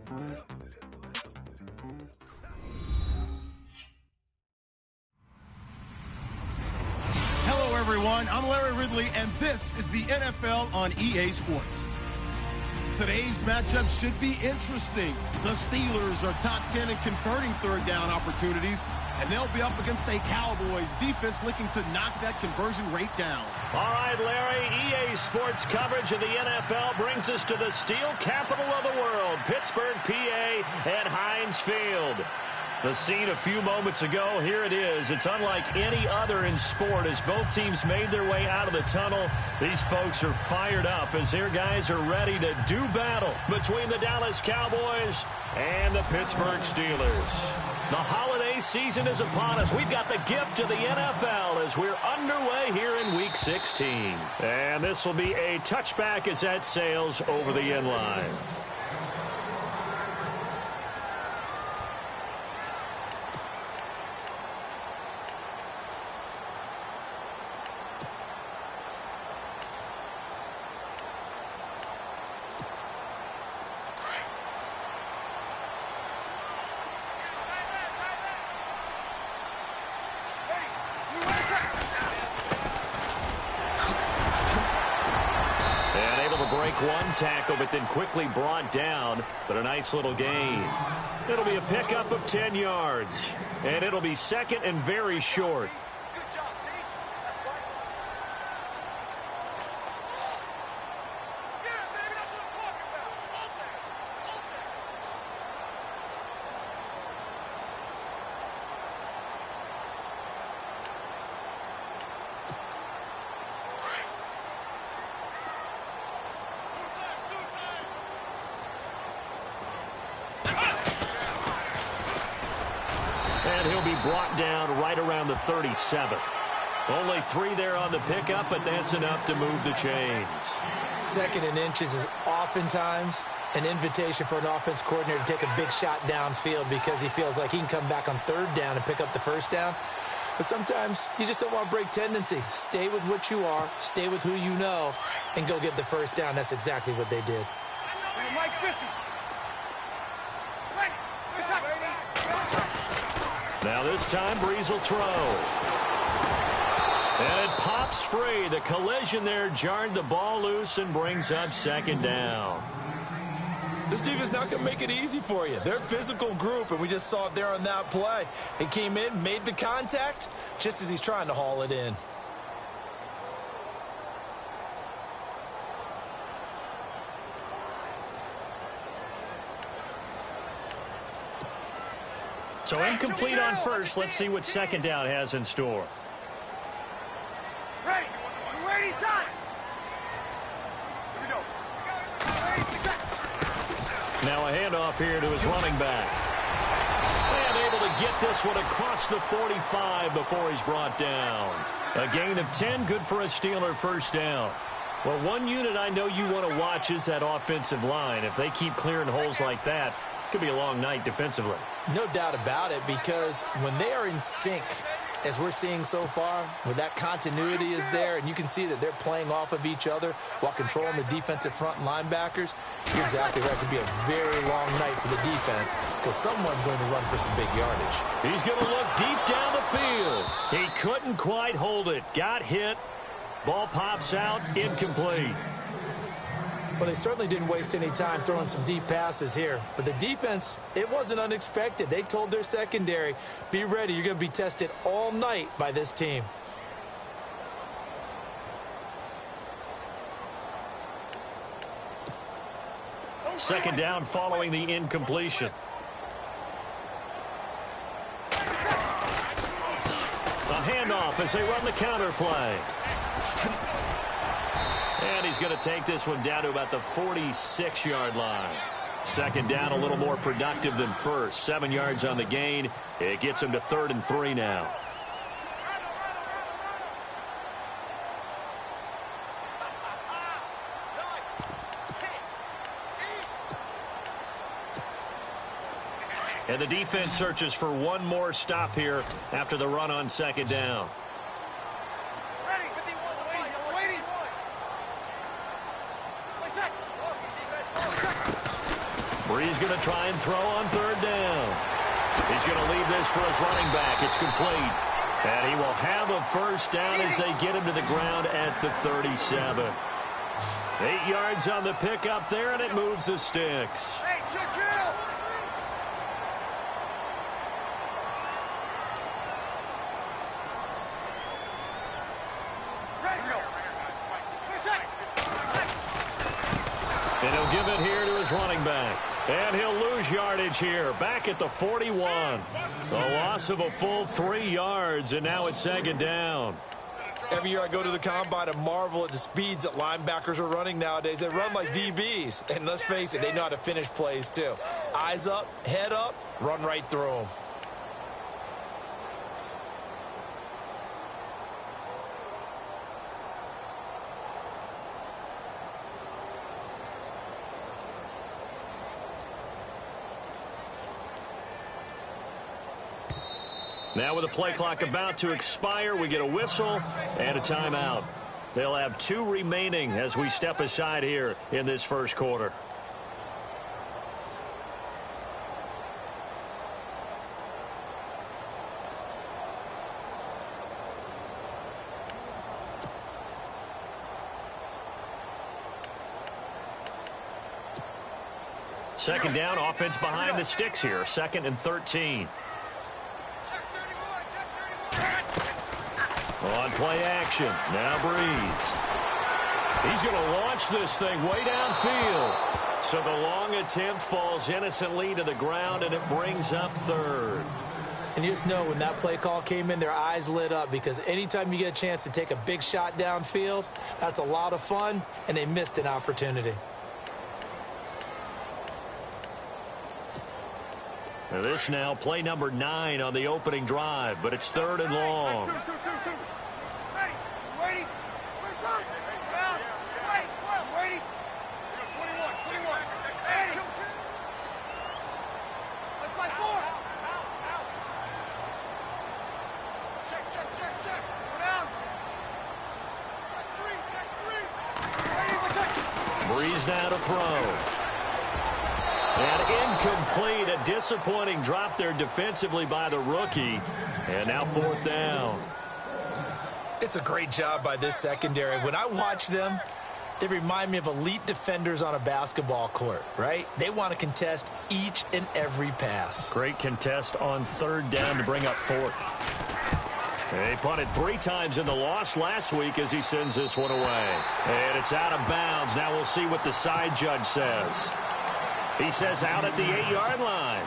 Hello, everyone. I'm Larry Ridley, and this is the NFL on EA Sports. Today's matchup should be interesting. The Steelers are top 10 in converting third down opportunities, and they'll be up against a Cowboys defense looking to knock that conversion rate down. All right, Larry, EA Sports coverage of the NFL brings us to the steel capital of the world, Pittsburgh, PA, at Heinz Field. The scene a few moments ago, here it is. It's unlike any other in sport as both teams made their way out of the tunnel. These folks are fired up as their guys are ready to do battle between the Dallas Cowboys and the Pittsburgh Steelers. The holiday season is upon us. We've got the gift of the NFL as we're underway here in Week 16. And this will be a touchback as that sails over the end line. One tackle, but then quickly brought down, but a nice little gain. It'll be a pickup of 10 yards, and it'll be second and very short. And he'll be brought down right around the 37. Only 3 there on the pickup, but that's enough to move the chains. Second and inches is oftentimes an invitation for an offense coordinator to take a big shot downfield because he feels like he can come back on third down and pick up the first down. But sometimes you just don't want to break tendency. Stay with what you are, stay with who you know, and go get the first down. That's exactly what they did. Now this time, Breeze will throw. And it pops free. The collision there jarred the ball loose and brings up second down. This defense not going to make it easy for you. They're a physical group, and we just saw it there on that play. He came in, made the contact, just as he's trying to haul it in. So incomplete on first. Let's see what second down has in store. Ready. Ready, time. Here we go. Now a handoff here to his running back. And able to get this one across the 45 before he's brought down. A gain of 10, good for a Steeler first down. Well, one unit I know you want to watch is that offensive line. If they keep clearing holes like that, it could be a long night defensively. No doubt about it, because when they are in sync, as we're seeing so far, where that continuity is there, and you can see that they're playing off of each other while controlling the defensive front linebackers, you're exactly right. It could be a very long night for the defense because someone's going to run for some big yardage. He's going to look deep down the field. He couldn't quite hold it. Got hit. Ball pops out. Incomplete. Well, they certainly didn't waste any time throwing some deep passes here. But the defense, it wasn't unexpected. They told their secondary, be ready. You're going to be tested all night by this team. Second down following the incompletion. A handoff as they run the counter play. And he's going to take this one down to about the 46-yard line. Second down, a little more productive than first. 7 yards on the gain. It gets him to 3rd and 3 now. And the defense searches for one more stop here after the run on second down. Brees going to try and throw on third down. He's going to leave this for his running back. It's complete. And he will have a first down as they get him to the ground at the 37. 8 yards on the pickup there, and it moves the sticks. Hey, drill. And he'll give it here to his running back. And he'll lose yardage here. Back at the 41. A loss of a full 3 yards, and now it's second down. Every year I go to the combine and marvel at the speeds that linebackers are running nowadays. They run like DBs. And let's face it, they know how to finish plays too. Eyes up, head up, run right through them. Now with the play clock about to expire, we get a whistle and a timeout. They'll have 2 remaining as we step aside here in this first quarter. Second down, offense behind the sticks here. 2nd and 13. On play action, now Brees. He's going to launch this thing way downfield. So the long attempt falls innocently to the ground, and it brings up third. And you just know when that play call came in, their eyes lit up, because anytime you get a chance to take a big shot downfield, that's a lot of fun, and they missed an opportunity. Now this now play number 9 on the opening drive, but it's 3rd and long. Waiting. Where's up? Down. Waiting. 21. Hey. Let's play 4. Check. Go down. Check 3. Brees now to throw. And incomplete. A disappointing drop there defensively by the rookie. And now 4th down. It's a great job by this secondary. When I watch them, they remind me of elite defenders on a basketball court, right? They want to contest each and every pass. Great contest on 3rd down to bring up 4th. He punted 3 times in the loss last week as he sends this one away. And it's out of bounds. Now we'll see what the side judge says. He says out at the 8-yard line.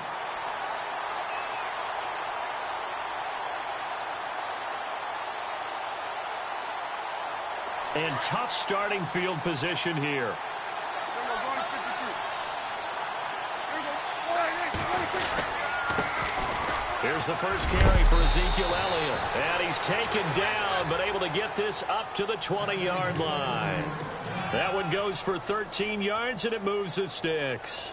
And tough starting field position here. Here's the first carry for Ezekiel Elliott. And he's taken down, but able to get this up to the 20-yard line. That one goes for 13 yards, and it moves the sticks.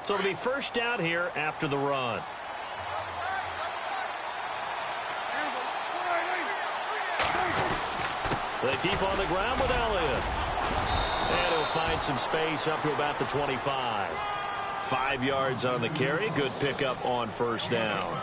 So it'll be first down here after the run. They keep on the ground with Elliott. And he'll find some space up to about the 25. 5 yards on the carry. Good pickup on first down.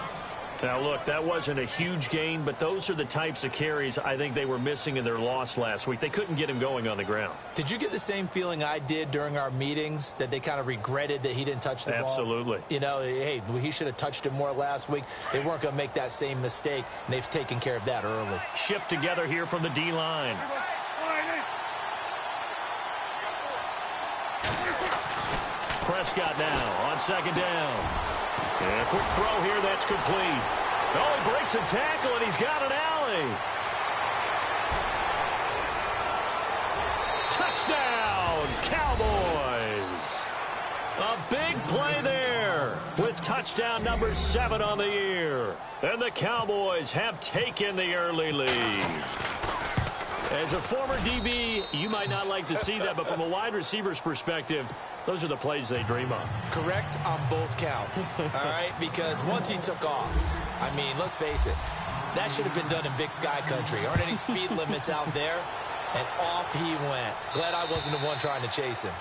Now, look, that wasn't a huge gain, but those are the types of carries I think they were missing in their loss last week. They couldn't get him going on the ground. Did you get the same feeling I did during our meetings, that they kind of regretted that he didn't touch the ball? Absolutely. You know, hey, he should have touched it more last week. They weren't going to make that same mistake, and they've taken care of that early. Shift together here from the D-line. Prescott now on second down. And a quick throw here, that's complete. Oh, he breaks a tackle, and he's got an alley. Touchdown, Cowboys. A big play there with touchdown number 7 on the year. And the Cowboys have taken the early lead. As a former DB, you might not like to see that, but from a wide receiver's perspective, those are the plays they dream of. Correct on both counts, all right? Because once he took off, I mean, let's face it, That should have been done in Big Sky country. Aren't any speed limits out there? And off he went. Glad I wasn't the one trying to chase him.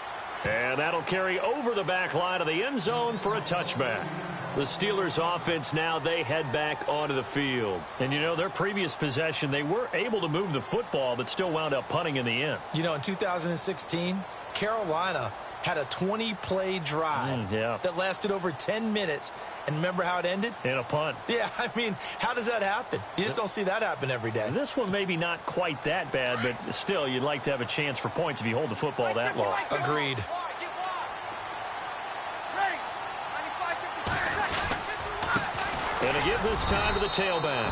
And that'll carry over the back line of the end zone for a touchback. The Steelers offense now, they head back onto the field. And, you know, their previous possession, they were able to move the football, but still wound up punting in the end. You know, in 2016, Carolina had a 20-play drive that lasted over 10 minutes. And remember how it ended? In a punt. Yeah, I mean, how does that happen? You just don't see that happen every day. This one maybe not quite that bad, but still, you'd like to have a chance for points if you hold the football that long. Agreed. And to give this time to the tailback.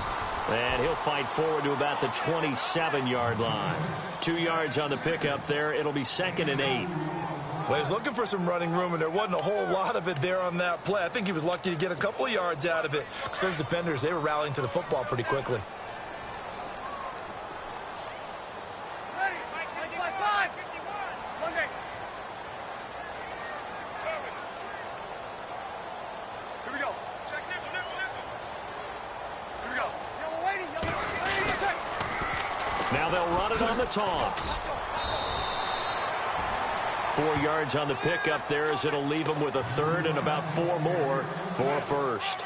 And he'll fight forward to about the 27-yard line. 2 yards on the pickup there. It'll be 2nd and 8. Well, he was looking for some running room, and there wasn't a whole lot of it there on that play. I think he was lucky to get a couple of yards out of it because those defenders, they were rallying to the football pretty quickly. Now they'll run it on the toss. 4 yards on the pickup there as it'll leave them with a 3rd and about 4 more for a 1st.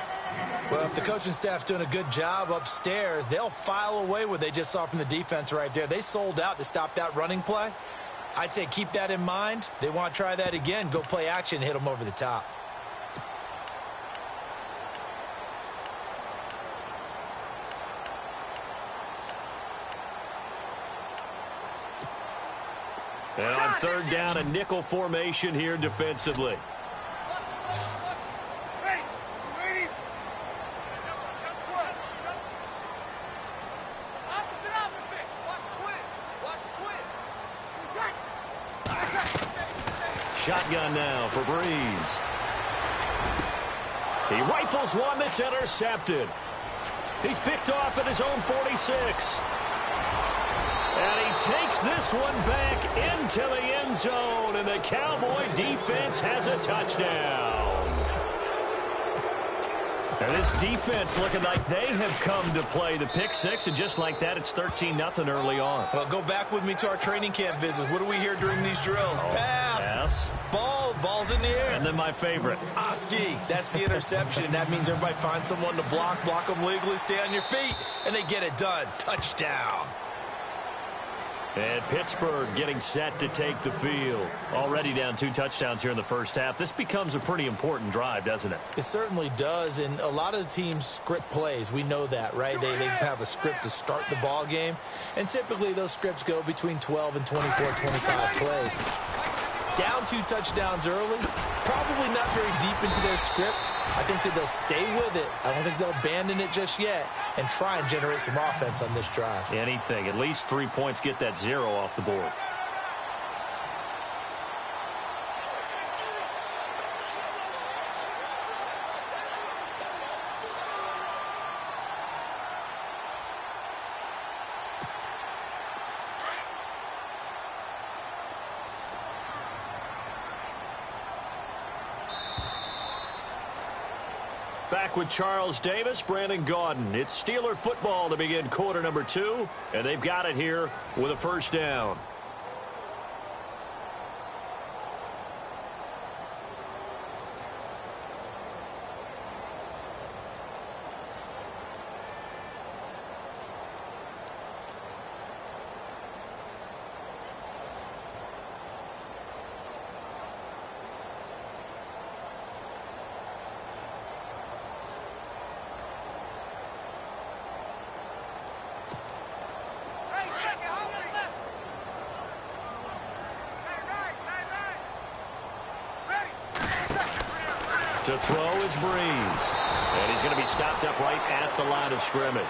Well, if the coaching staff's doing a good job upstairs, they'll file away what they just saw from the defense right there. They sold out to stop that running play. I'd say keep that in mind. They want to try that again. Go play action, hit them over the top. And on 3rd down, a nickel formation here defensively. Shotgun now for Breeze. He rifles one that's intercepted. He's picked off at his own 46. And he takes this one back into the end zone, and the Cowboy defense has a touchdown. And this defense looking like they have come to play the pick six, and just like that, it's 13-0 early on. Well, go back with me to our training camp visits. What do we hear during these drills? Pass. Yes. Ball's in the air. And then my favorite. Oski, that's the interception. That means everybody finds someone to block them legally, stay on your feet, and they get it done. Touchdown. And Pittsburgh getting set to take the field. Already down 2 touchdowns here in the first half. This becomes a pretty important drive, doesn't it? It certainly does, and a lot of the teams script plays. We know that, right? They have a script to start the ball game, and typically those scripts go between 12 and 24, 25 plays. Down 2 touchdowns early, probably not very deep into their script. I think that they'll stay with it. I don't think they'll abandon it just yet and try and generate some offense on this drive. Anything. At least 3 points, get that 0 off the board. Back with Charles Davis, Brandon Gaudin. It's Steeler football to begin quarter number 2, and they've got it here with a first down. To throw is Breeze. And he's going to be stopped up right at the line of scrimmage.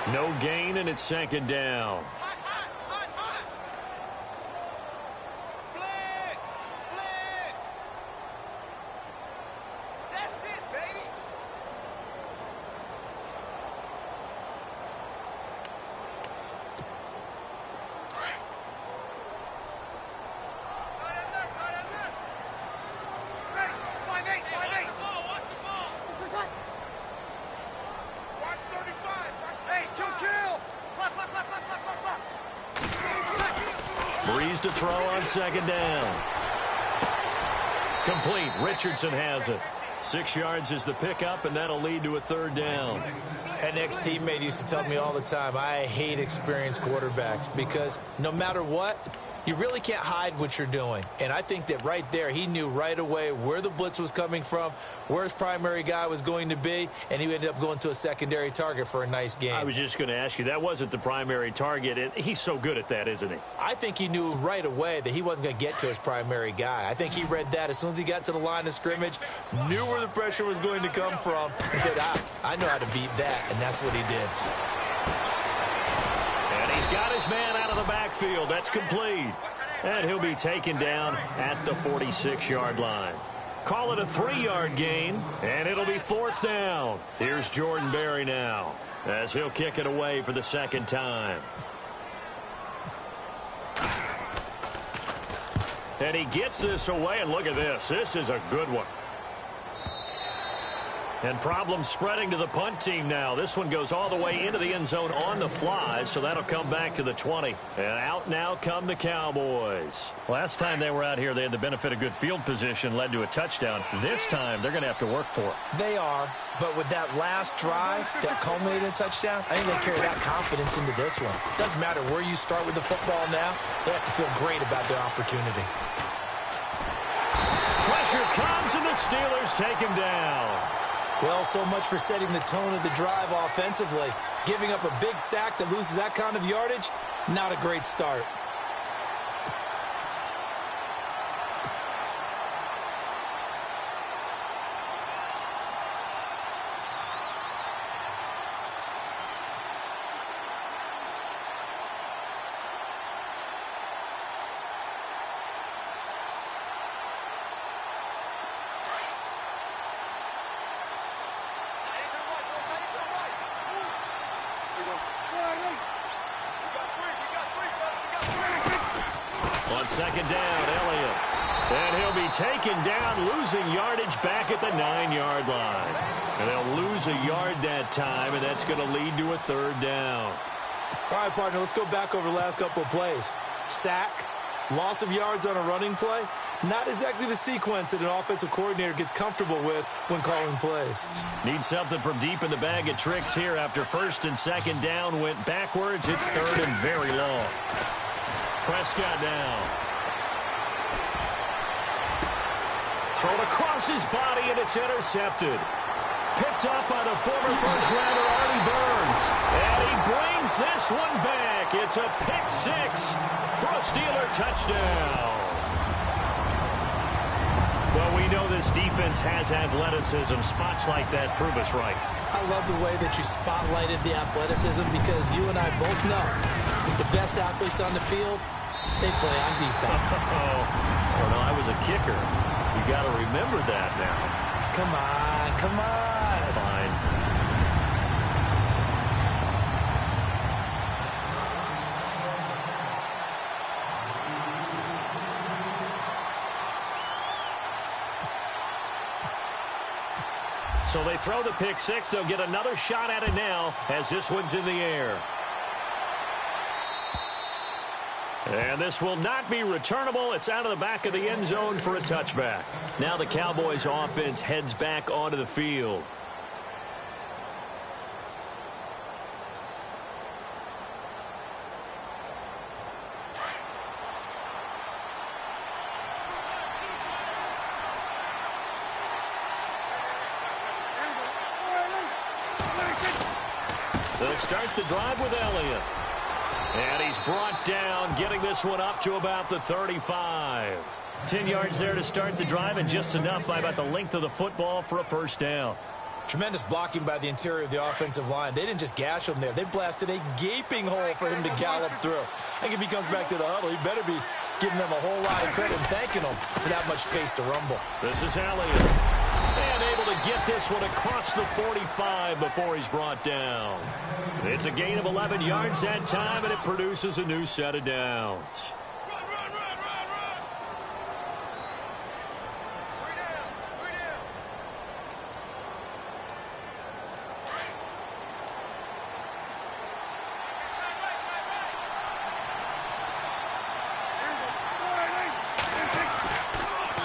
No gain, and it's 2nd down. to throw on second down. Complete. Richardson has it. 6 yards is the pickup, and that'll lead to a third down. An ex-teammate used to tell me all the time, I hate experienced quarterbacks because no matter what, you really can't hide what you're doing. And I think that right there, he knew right away where the blitz was coming from, where his primary guy was going to be, and he ended up going to a secondary target for a nice game. I was just going to ask you, that wasn't the primary target. And he's so good at that, isn't he? I think he knew right away that he wasn't going to get to his primary guy. I think he read that as soon as he got to the line of scrimmage, knew where the pressure was going to come from, and said, I know how to beat that, and that's what he did. And he's got his man out of the backfield. That's complete. And he'll be taken down at the 46-yard line. Call it a 3-yard gain, and it'll be 4th down. Here's Jordan Berry now, as he'll kick it away for the second time. And he gets this away, and look at this. This is a good one. And problems spreading to the punt team now. This one goes all the way into the end zone on the fly, so that'll come back to the 20. And out now come the Cowboys. Last time they were out here, they had the benefit of good field position, led to a touchdown. This time, they're going to have to work for it. They are, but with that last drive that culminated in a touchdown, I think they carry that confidence into this one. Doesn't matter where you start with the football now, they have to feel great about their opportunity. Pressure comes, and the Steelers take him down. Well, so much for setting the tone of the drive offensively. Giving up a big sack that loses that kind of yardage, not a great start. On second down, Elliott. And he'll be taken down, losing yardage back at the 9-yard line. And they'll lose a yard that time, and that's going to lead to a third down. All right, partner, let's go back over the last couple of plays. Sack, loss of yards on a running play. Not exactly the sequence that an offensive coordinator gets comfortable with when calling plays. Need something from deep in the bag of tricks here after first and second down went backwards. It's third and very long. Prescott down. Thrown across his body, and it's intercepted. Picked up by the former first-rounder Artie Burns. And he brings this one back. It's a pick six for a Steeler touchdown. Well, we know this defense has athleticism. Spots like that prove us right. I love the way that you spotlighted the athleticism because you and I both know the best athletes on the field, they play on defense. Oh, no, I was a kicker. You got to remember that now. Come on, come on. Fine. So they throw the pick six. They'll get another shot at it now as this one's in the air. And this will not be returnable. It's out of the back of the end zone for a touchback. Now the Cowboys offense heads back onto the field. They'll start the drive with Elliott. And he's brought down, getting this one up to about the 35. 10 yards there to start the drive, and just enough by about the length of the football for a first down. Tremendous blocking by the interior of the offensive line. They didn't just gash him there. They blasted a gaping hole for him to gallop through. I think if he comes back to the huddle, he better be giving them a whole lot of credit and thanking them for that much space to rumble. This is Elliott. And able to get this one across the 45 before he's brought down. It's a gain of 11 yards that time, and it produces a new set of downs.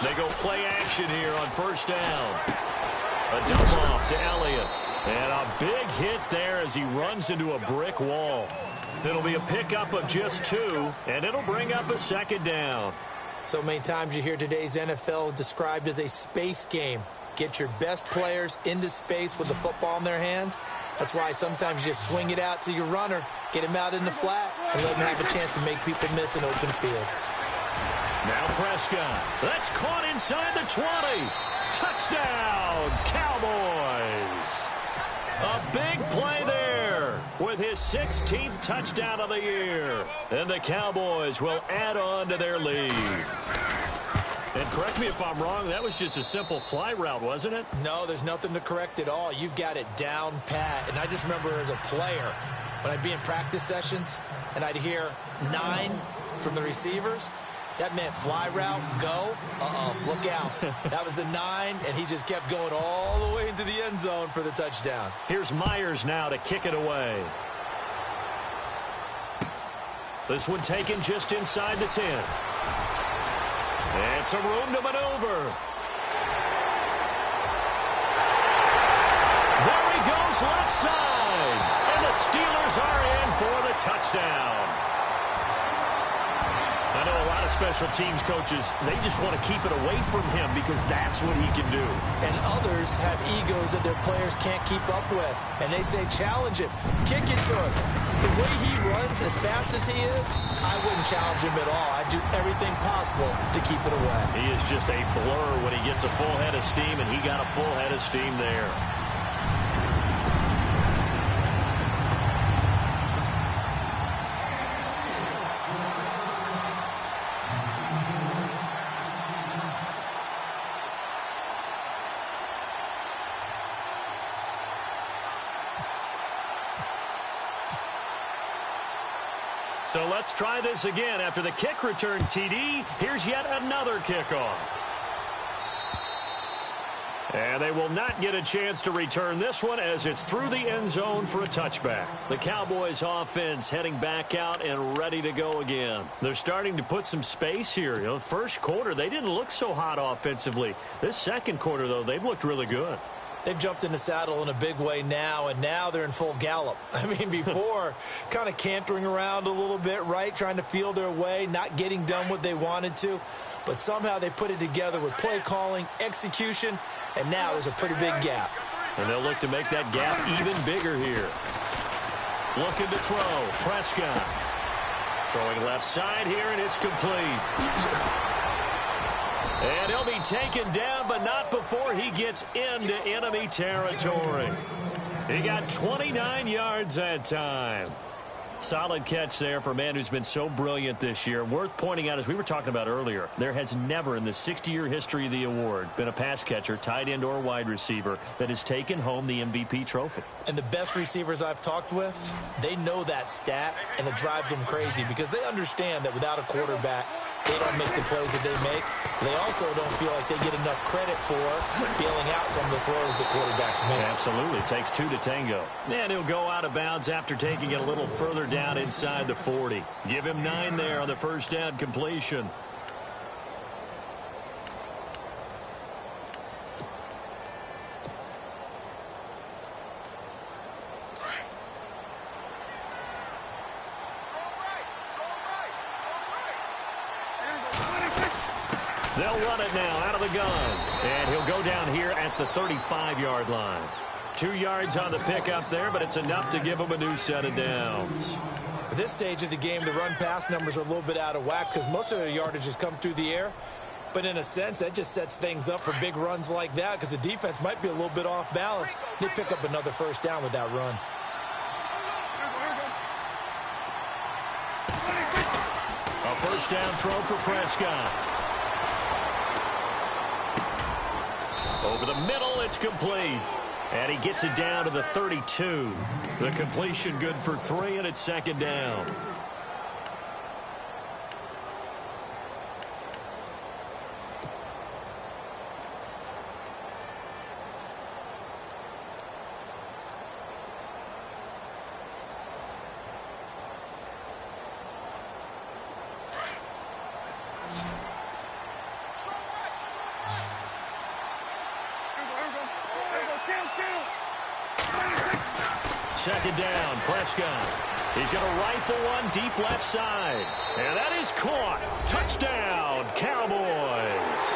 They go play action here on first down. A dump off to Elliott. And a big hit there as he runs into a brick wall. It'll be a pickup of just 2, and it'll bring up a second down. So many times you hear today's NFL described as a space game. Get your best players into space with the football in their hands. That's why sometimes you just swing it out to your runner, get him out in the flat, and let him have a chance to make people miss an open field. Now Prescott. That's caught inside the 20. Touchdown, Cowboys. A big play there with his 16th touchdown of the year. And the Cowboys will add on to their lead. And correct me if I'm wrong, that was just a simple fly route, wasn't it? No, there's nothing to correct at all. You've got it down pat. And I just remember as a player, when I'd be in practice sessions and I'd hear 9 from the receivers, that meant fly route, go, look out. That was the 9, and he just kept going all the way into the end zone for the touchdown. Here's Myers now to kick it away. This one taken just inside the 10. And some room to maneuver. There he goes left side. And the Steelers are in for the touchdown. I know a lot of special teams coaches, they just want to keep it away from him because that's what he can do. And others have egos that their players can't keep up with. And they say, challenge him, kick it to him. The way he runs as fast as he is, I wouldn't challenge him at all. I'd do everything possible to keep it away. He is just a blur when he gets a full head of steam, and he got a full head of steam there. So let's try this again. After the kick return TD, here's yet another kickoff. And they will not get a chance to return this one as it's through the end zone for a touchback. The Cowboys offense heading back out and ready to go again. They're starting to put some space here. You know, first quarter, they didn't look so hot offensively. This second quarter, though, they've looked really good. They've jumped in the saddle in a big way now, and now they're in full gallop. I mean, before, kind of cantering around a little bit, right, trying to feel their way, not getting done what they wanted to. But somehow they put it together with play calling, execution, and now there's a pretty big gap. And they'll look to make that gap even bigger here. Looking to throw. Prescott. Throwing left side here, and it's complete. And he'll be taken down, but not before he gets into enemy territory. He got 29 yards that time. Solid catch there for a man who's been so brilliant this year. Worth pointing out, as we were talking about earlier, there has never in the 60-year history of the award been a pass catcher, tight end, or wide receiver that has taken home the MVP trophy. And the best receivers I've talked with, they know that stat, and it drives them crazy because they understand that without a quarterback, they don't make the plays that they make. They also don't feel like they get enough credit for bailing out some of the throws the quarterbacks make. Absolutely. Takes 2 to tango. And he'll go out of bounds after taking it a little further down inside the 40. Give him 9 there on the first down completion. They'll run it now out of the gun. And he'll go down here at the 35-yard line. 2 yards on the pickup there, but it's enough to give him a new set of downs. At this stage of the game, the run-pass numbers are a little bit out of whack because most of their yardage has come through the air. But in a sense, that just sets things up for big runs like that because the defense might be a little bit off balance. They pick up another first down with that run. A first down throw for Prescott. Over the middle, it's complete. And he gets it down to the 32. The completion good for 3, and it's second down. second down. Prescott. He's going to rifle one deep left side. And that is caught. Touchdown, Cowboys.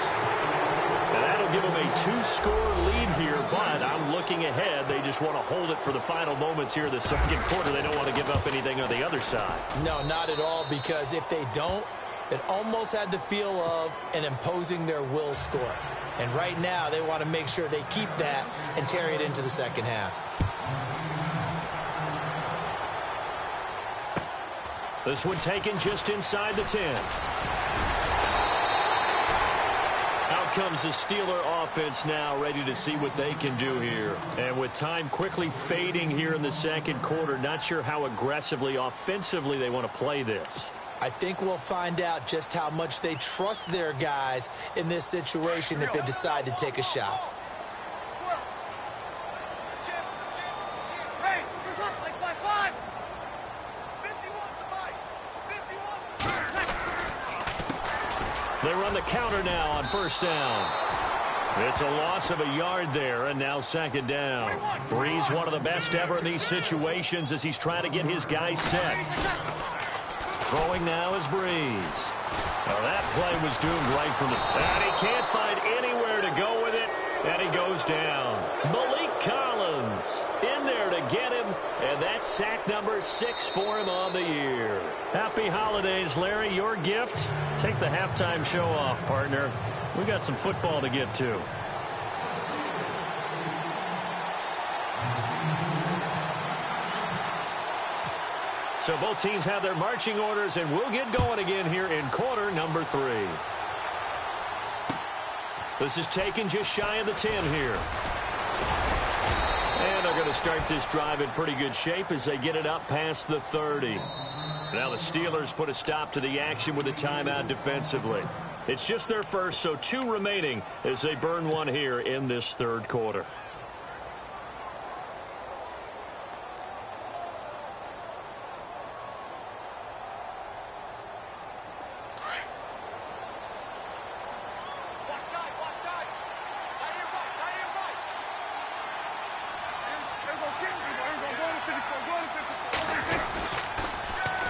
And that'll give them a 2-score lead here, but I'm looking ahead. They just want to hold it for the final moments here in the second quarter. They don't want to give up anything on the other side. No, not at all, because if they don't, it almost had the feel of an imposing their will score. And right now, they want to make sure they keep that and carry it into the second half. This one taken just inside the 10. Out comes the Steeler offense now, ready to see what they can do here. And with time quickly fading here in the second quarter, not sure how aggressively, offensively they want to play this. I think we'll find out just how much they trust their guys in this situation if they decide to take a shot. Hey, what's up? Like 5-5. 51. They run the counter now on first down. It's a loss of a yard there, and now second down. Breeze, one of the best ever in these situations as he's trying to get his guys set. Throwing now is Breeze. Well, that play was doomed right from the... And he can't find anywhere to go with it, and he goes down. Malik Collins in there to get him, and that's sack number 6 for him on the year. Happy holidays, Larry. Your gift? Take the halftime show off, partner. We got some football to get to. So both teams have their marching orders, and we'll get going again here in quarter number 3. This is taken just shy of the 10 here. And they're going to start this drive in pretty good shape as they get it up past the 30. Now the Steelers put a stop to the action with a timeout defensively. It's just their first, so 2 remaining as they burn one here in this third quarter.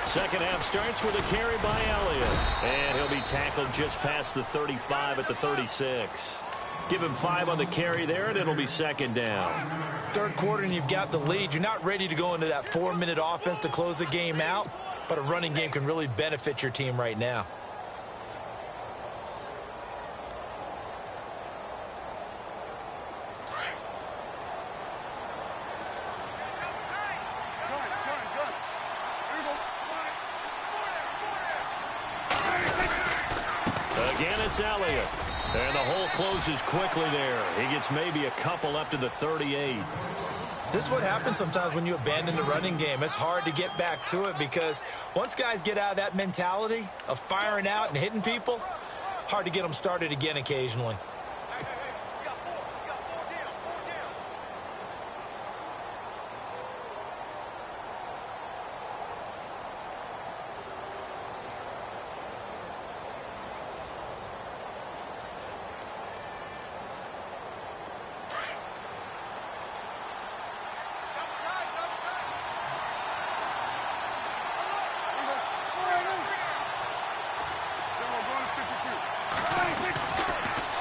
Second half starts with a carry by Elliott. And he'll be tackled just past the 35 at the 36. Give him 5 on the carry there, and it'll be second down. Third quarter, and you've got the lead. You're not ready to go into that 4-minute offense to close the game out, but a running game can really benefit your team right now. Again, it's Elliott. And the hole closes quickly there. He gets maybe a couple up to the 38. This is what happens sometimes when you abandon the running game. It's hard to get back to it because once guys get out of that mentality of firing out and hitting people, hard to get them started again occasionally.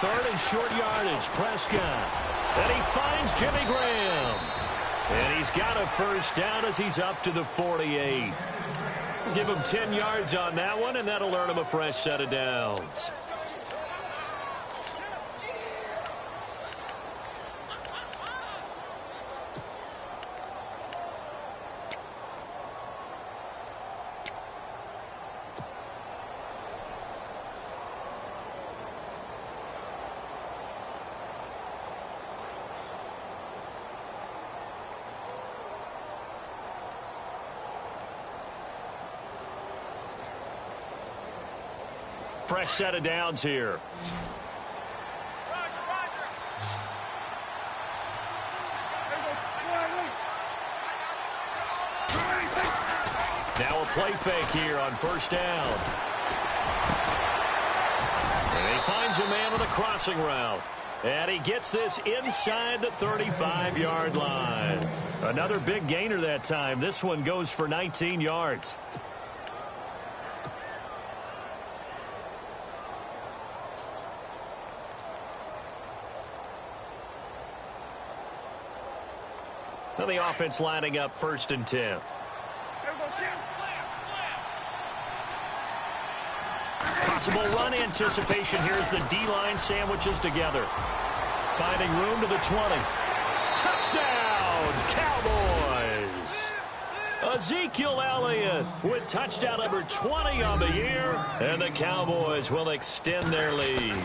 Third and short yardage, Prescott. And he finds Jimmy Graham. And he's got a first down as he's up to the 48. Give him 10 yards on that one, and that'll earn him a fresh set of downs. Fresh set of downs here. Now a play fake here on first down. And he finds a man on the crossing route. And he gets this inside the 35-yard line. Another big gainer that time. This one goes for 19 yards. So the offense lining up 1st and 10. Possible run anticipation here as the D-line sandwiches together. Finding room to the 20. Touchdown, Cowboys! Ezekiel Elliott with touchdown number 20 on the year, and the Cowboys will extend their lead.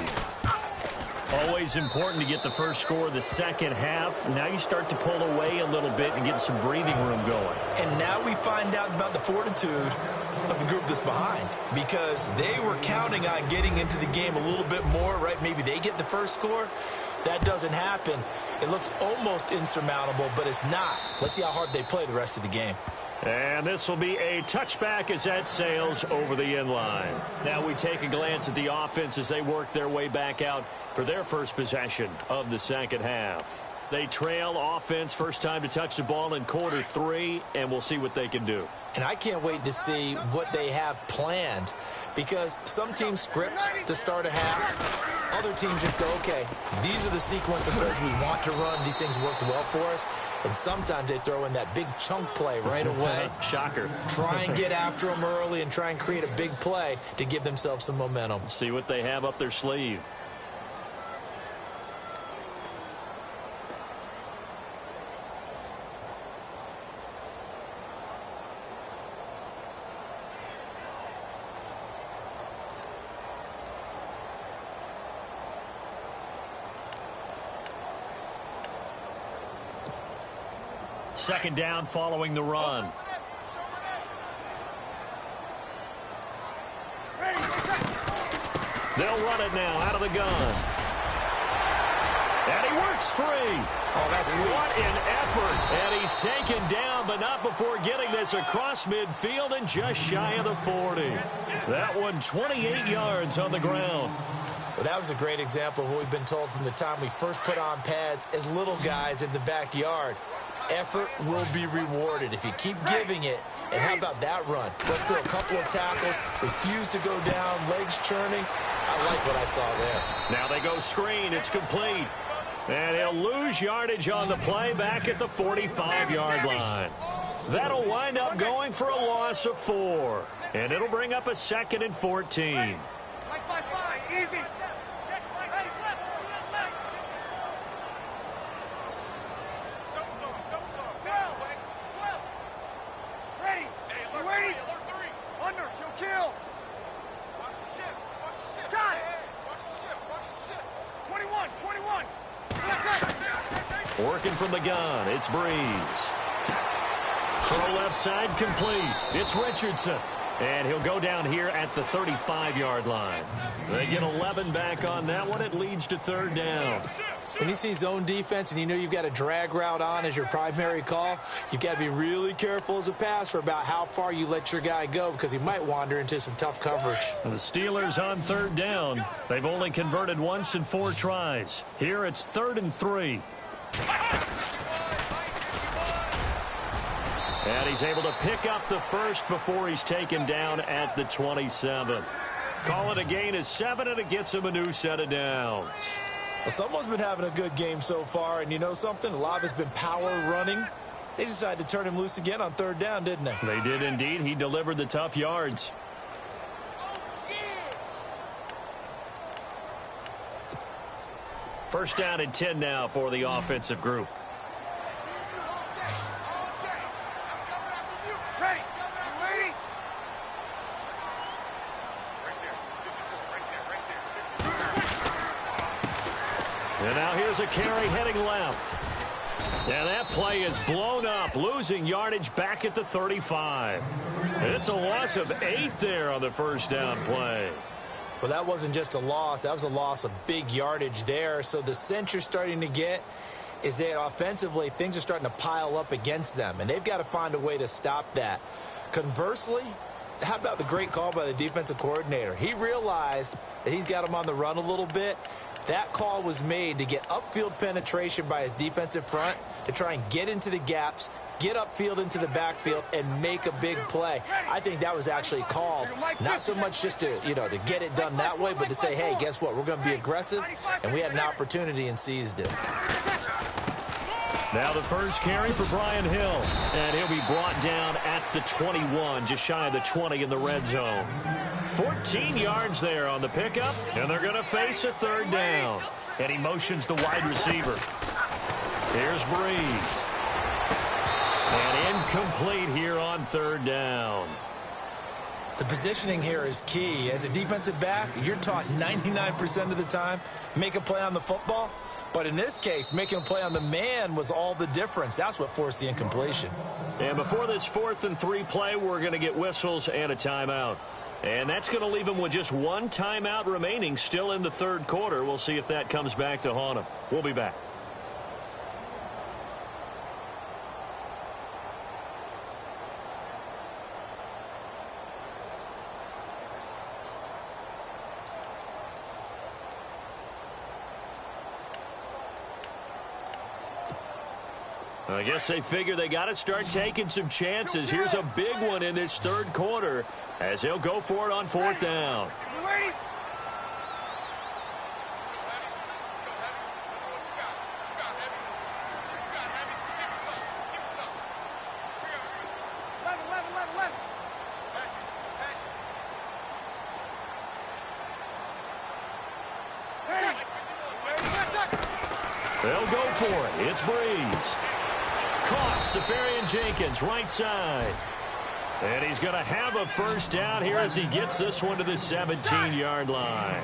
Always important to get the first score of the second half. Now you start to pull away a little bit and get some breathing room going. And now we find out about the fortitude of the group that's behind, because they were counting on getting into the game a little bit more, right? Maybe they get the first score. That doesn't happen. It looks almost insurmountable, but it's not. Let's see how hard they play the rest of the game. And this will be a touchback as that sails over the end line. Now we take a glance at the offense as they work their way back out for their first possession of the second half. They trail offense, first time to touch the ball in quarter 3, and we'll see what they can do. And I can't wait to see what they have planned, because some teams script to start a half. Other teams just go, okay, these are the sequence of plays we want to run. These things worked well for us. And sometimes they throw in that big chunk play right away. Shocker. Try and get after them early and try and create a big play to give themselves some momentum. See what they have up their sleeve. Second down following the run. They'll run it now out of the gun. And he works free. Oh, that's sweet. What an effort. And he's taken down, but not before getting this across midfield and just shy of the 40. That one 28 yards on the ground. Well, that was a great example of what we've been told from the time we first put on pads as little guys in the backyard. Effort will be rewarded if you keep giving it. And how about that run? Went through a couple of tackles, refused to go down, legs churning. I like what I saw there. Now they go screen. It's complete. And he'll lose yardage on the play back at the 45-yard line. That'll wind up going for a loss of 4. And it'll bring up a 2nd and 14. Easy. Working from the gun, it's Breeze. Throw left side complete. It's Richardson. And he'll go down here at the 35-yard line. They get 11 back on that one. It leads to 3rd down. When you see zone defense and you know you've got a drag route on as your primary call, you've got to be really careful as a passer about how far you let your guy go, because he might wander into some tough coverage. The Steelers on 3rd down. They've only converted once in 4 tries. Here it's 3rd and 3. And he's able to pick up the first before he's taken down at the 27. Call it a gain of 7, and it gets him a new set of downs. Well, someone's been having a good game so far, and you know something? A lot of it's been power running. They decided to turn him loose again on 3rd down, didn't they? They did indeed. He delivered the tough yards. First down and 10 now for the offensive group. And now here's a carry heading left. And that play is blown up, losing yardage back at the 35. It's a loss of 8 there on the first down play. Well, that wasn't just a loss. That was a loss of big yardage there. So the sense you're starting to get is that offensively things are starting to pile up against them, and they've got to find a way to stop that. Conversely, how about the great call by the defensive coordinator? He realized that he's got him on the run a little bit, That call was made to get upfield penetration by his defensive front to try and get into the gaps, get upfield into the backfield, and make a big play. I think that was actually called, not so much just to, to get it done that way, but to say, hey, guess what? We're going to be aggressive, and we had an opportunity and seized it. Now the first carry for Brian Hill, and he'll be brought down at the 21, just shy of the 20 in the red zone. 14 yards there on the pickup, and they're going to face a third down. And he motions the wide receiver. Here's Breeze. And incomplete here on third down. The positioning here is key. As a defensive back, you're taught 99% of the time, make a play on the football. But in this case, making a play on the man was all the difference. That's what forced the incompletion. And before this 4th and 3 play, we're going to get whistles and a timeout. And that's going to leave him with just one timeout remaining still in the third quarter. We'll see if that comes back to haunt him. We'll be back. I guess they figure they got to start taking some chances. Here's a big one in this third quarter as he'll go for it on 4th down. They'll go for it. It's Breeze. Caught. Safarian-Jenkins, right side. And he's going to have a first down here as he gets this one to the 17-yard line.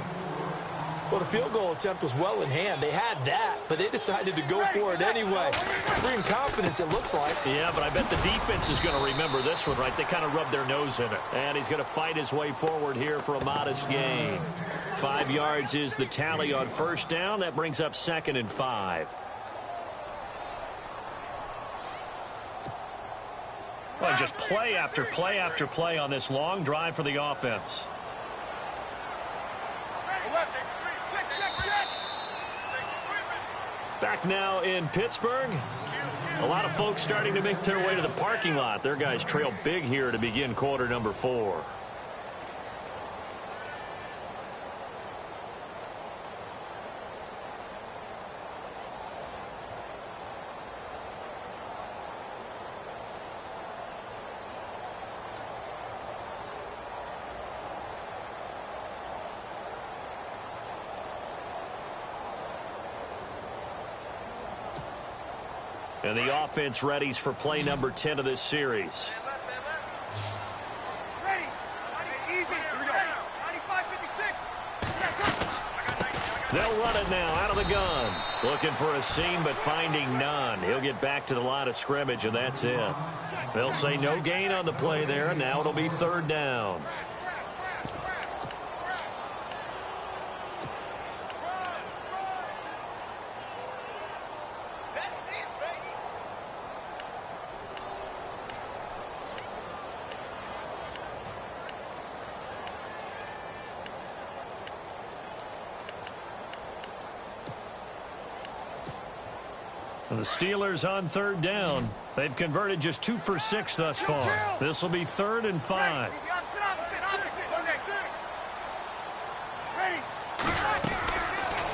Well, the field goal attempt was well in hand. They had that, but they decided to go for it anyway. Extreme confidence, it looks like. Yeah, but I bet the defense is going to remember this one, right? They kind of rubbed their nose in it. And he's going to fight his way forward here for a modest gain. 5 yards is the tally on first down. That brings up 2nd and 5. Well, just play after play after play on this long drive for the offense. Back now in Pittsburgh. A lot of folks starting to make their way to the parking lot. Their guys trail big here to begin quarter number 4. And the offense readies for play number 10 of this series. Ready. Easy. Here we go. 95-56. They'll run it now out of the gun. Looking for a seam, but finding none. He'll get back to the line of scrimmage, and that's it. They'll say no gain on the play there, and now it'll be third down. The Steelers on third down. They've converted just 2 for 6 thus far. This will be 3rd and 5.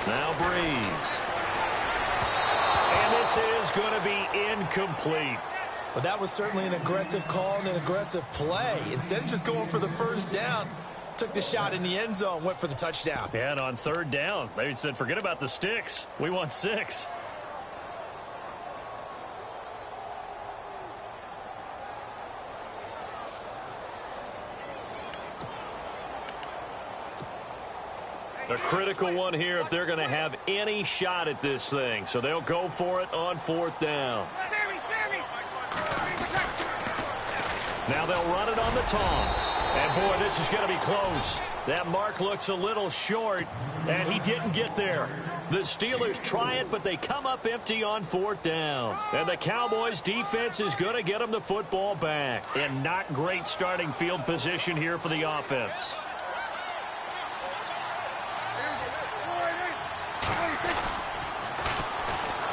Now Breeze. And this is going to be incomplete. But that was certainly an aggressive call and an aggressive play. Instead of just going for the first down, took the shot in the end zone, went for the touchdown. Yeah, and on third down, they said, forget about the sticks. We want 6. A critical one here if they're going to have any shot at this thing. So they'll go for it on 4th down. Now they'll run it on the toss. And, boy, this is going to be close. That mark looks a little short, and he didn't get there. The Steelers try it, but they come up empty on 4th down. And the Cowboys' defense is going to get them the football back. And not great starting field position here for the offense.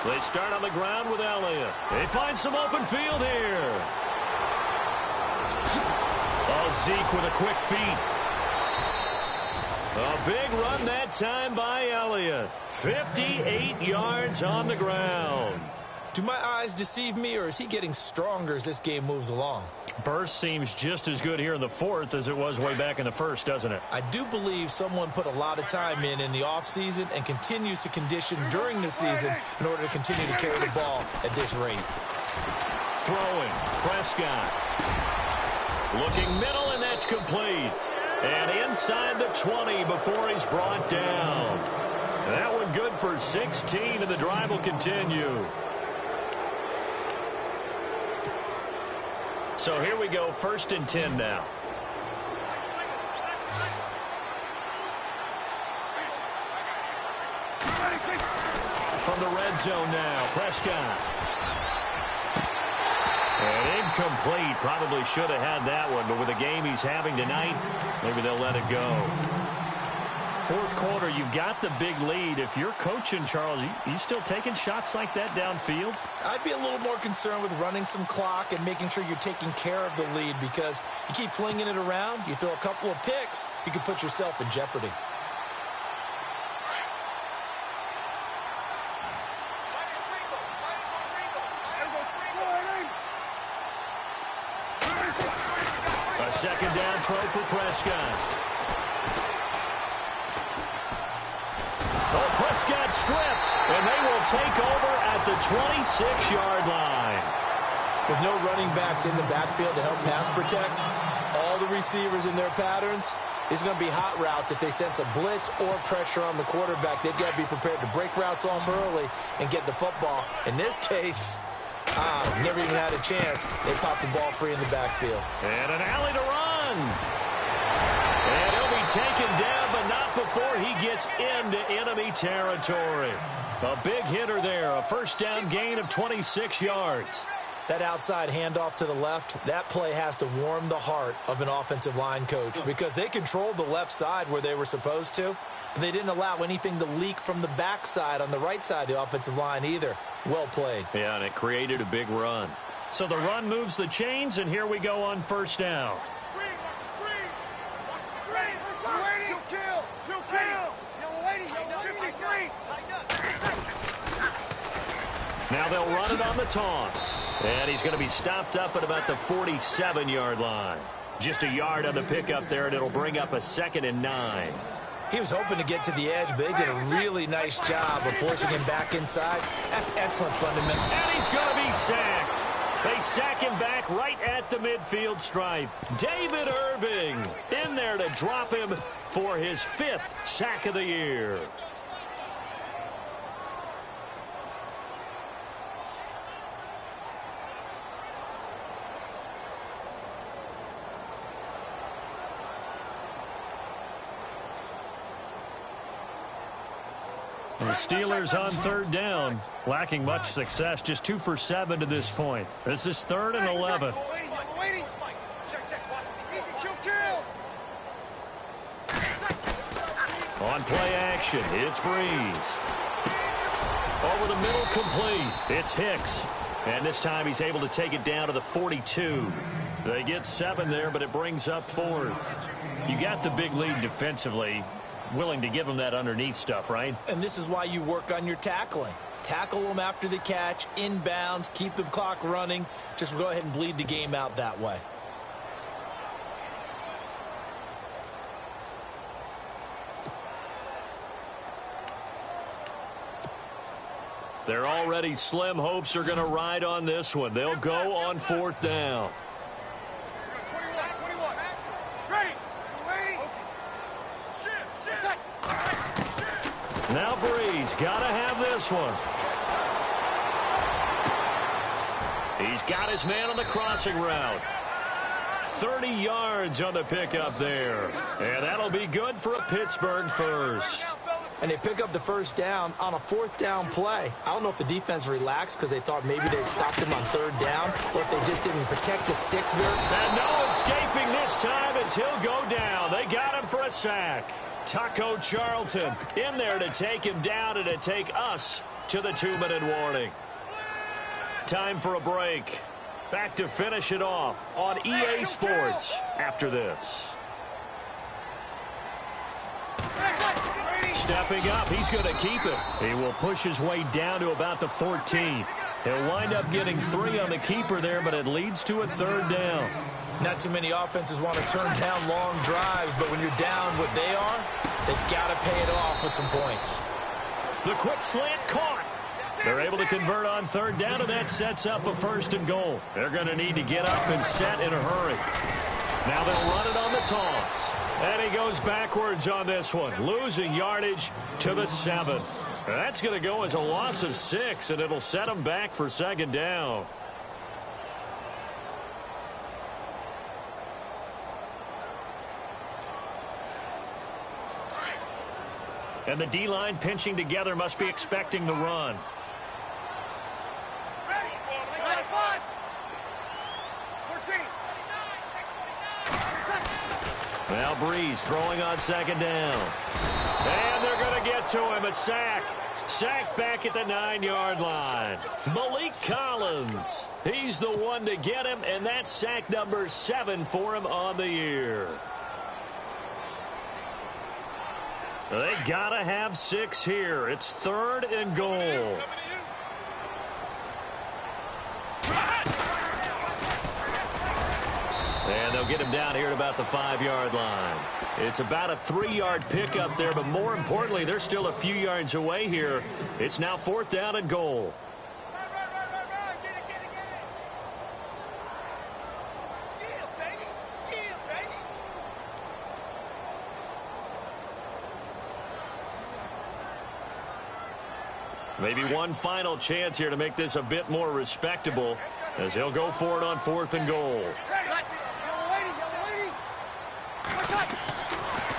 They start on the ground with Elliott. They find some open field here. Oh, Zeke with a quick feet. A big run that time by Elliott. 58 yards on the ground. Do my eyes deceive me, or is he getting stronger as this game moves along? Burst seems just as good here in the fourth as it was way back in the first, doesn't it? I do believe someone put a lot of time in the offseason and continues to condition during the season in order to continue to carry the ball at this rate. Throwing, Prescott. Looking middle, and that's complete. And inside the 20 before he's brought down. That one good for 16, and the drive will continue. So here we go, 1st and 10 now. From the red zone now, Prescott. And incomplete. Probably should have had that one, but with the game he's having tonight, maybe they'll let it go. Fourth quarter, you've got the big lead. If you're coaching, Charles, you still taking shots like that downfield? I'd be a little more concerned with running some clock and making sure you're taking care of the lead, because you keep flinging it around, you throw a couple of picks, you can put yourself in jeopardy. A second down throw for Prescott. Oh, Prescott stripped, and they will take over at the 26-yard line. With no running backs in the backfield to help pass protect, all the receivers in their patterns, it's going to be hot routes if they sense a blitz or pressure on the quarterback. They've got to be prepared to break routes off early and get the football. In this case, never even had a chance. They popped the ball free in the backfield. And an alley to run. And he'll be taken down, but not before he gets into enemy territory. A big hitter there, a first down gain of 26 yards. That outside handoff to the left, that play has to warm the heart of an offensive line coach, because they controlled the left side where they were supposed to, but they didn't allow anything to leak from the backside on the right side of the offensive line either. Well played. Yeah, and it created a big run. So the run moves the chains, and here we go on first down. Now they'll run it on the toss. And he's going to be stopped up at about the 47-yard line. Just a yard on the pickup there, and it'll bring up a 2nd and 9. He was hoping to get to the edge, but they did a really nice job of forcing him back inside. That's excellent fundamental. And he's going to be sacked. They sack him back right at the midfield stripe. David Irving in there to drop him for his 5th sack of the year. The Steelers on 3rd down, lacking much success, just 2 for 7 to this point. This is 3rd and 11. On play action, it's Breeze. Over the middle, complete. It's Hicks. And this time he's able to take it down to the 42. They get 7 there, but it brings up 4th. You got the big lead defensively. Willing to give them that underneath stuff, right? And this is why you work on your tackling. Tackle them after the catch, inbounds, keep the clock running. Just go ahead and bleed the game out that way. They're already slim hopes are going to ride on this one. They'll go on 4th down. Now Breeze got to have this one. He's got his man on the crossing route. 30 yards on the pickup there. And that'll be good for a Pittsburgh first. And they pick up the first down on a 4th down play. I don't know if the defense relaxed because they thought maybe they'd stopped him on 3rd down, or if they just didn't protect the sticks there. And no escaping this time as he'll go down. They got him for a sack. Taco Charlton in there to take him down and to take us to the 2-minute warning. Time for a break. Back to finish it off on EA Sports after this. Stepping up, he's going to keep it. He will push his way down to about the 14. He'll wind up getting 3 on the keeper there, but it leads to a 3rd down. Not too many offenses want to turn down long drives, but when you're down what they are, they've got to pay it off with some points. The quick slant caught. They're able to convert on 3rd down, and that sets up a 1st and goal. They're going to need to get up and set in a hurry. Now they'll run it on the toss. And he goes backwards on this one, losing yardage to the 7. That's going to go as a loss of 6, and it'll set him back for 2nd down. And the D-line pinching together must be expecting the run. Now Breeze throwing on 2nd down. And they're going to get to him. A sack. Sacked back at the 9-yard line. Malik Collins. He's the one to get him, and that's sack number 7 for him on the year. They got to have 6 here. It's 3rd and goal. And they'll get him down here at about the 5-yard line. It's about a 3-yard pickup there, but more importantly, they're still a few yards away here. It's now 4th down and goal. Maybe one final chance here to make this a bit more respectable as he'll go for it on 4th and goal.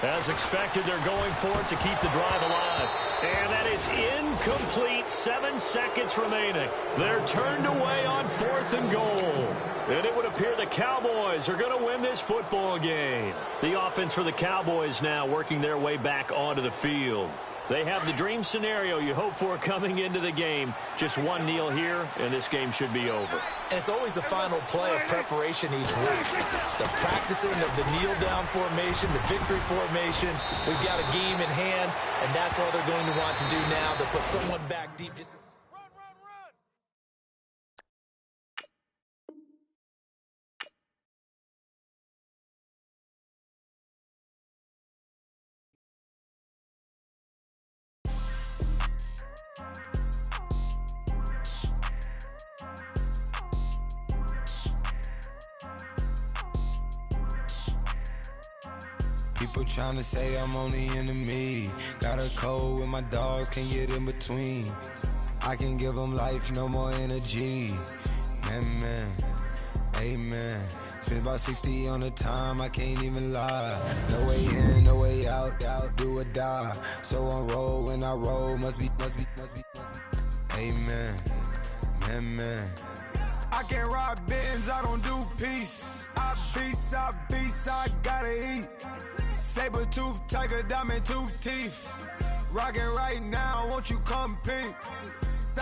As expected, they're going for it to keep the drive alive. And that is incomplete. 7 seconds remaining. They're turned away on 4th and goal. And it would appear the Cowboys are going to win this football game. The offense for the Cowboys now working their way back onto the field. They have the dream scenario you hope for coming into the game. Just one kneel here, and this game should be over. And it's always the final play of preparation each week. The practicing of the kneel-down formation, the victory formation. We've got a game in hand, and that's all they're going to want to do now. They'll put someone back deep. People trying to say I'm on the enemy. Got a cold with my dogs, can't get in between. I can give them life, no more energy. Man, amen. Spent about 60 on the time, I can't even lie. No way in, no way out, do or die. So on roll, when I roll, must be. Amen, man. I can't rob Benz, I don't do peace. I beast, I gotta eat. Saber tooth, tiger, diamond tooth teeth. Rockin' right now, won't you come peek?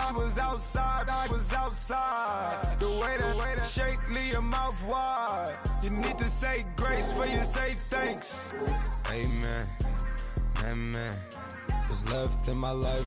I was outside. The way that shake, leave your mouth wide. You need to say grace for you say thanks. Amen, man. What's left in my life?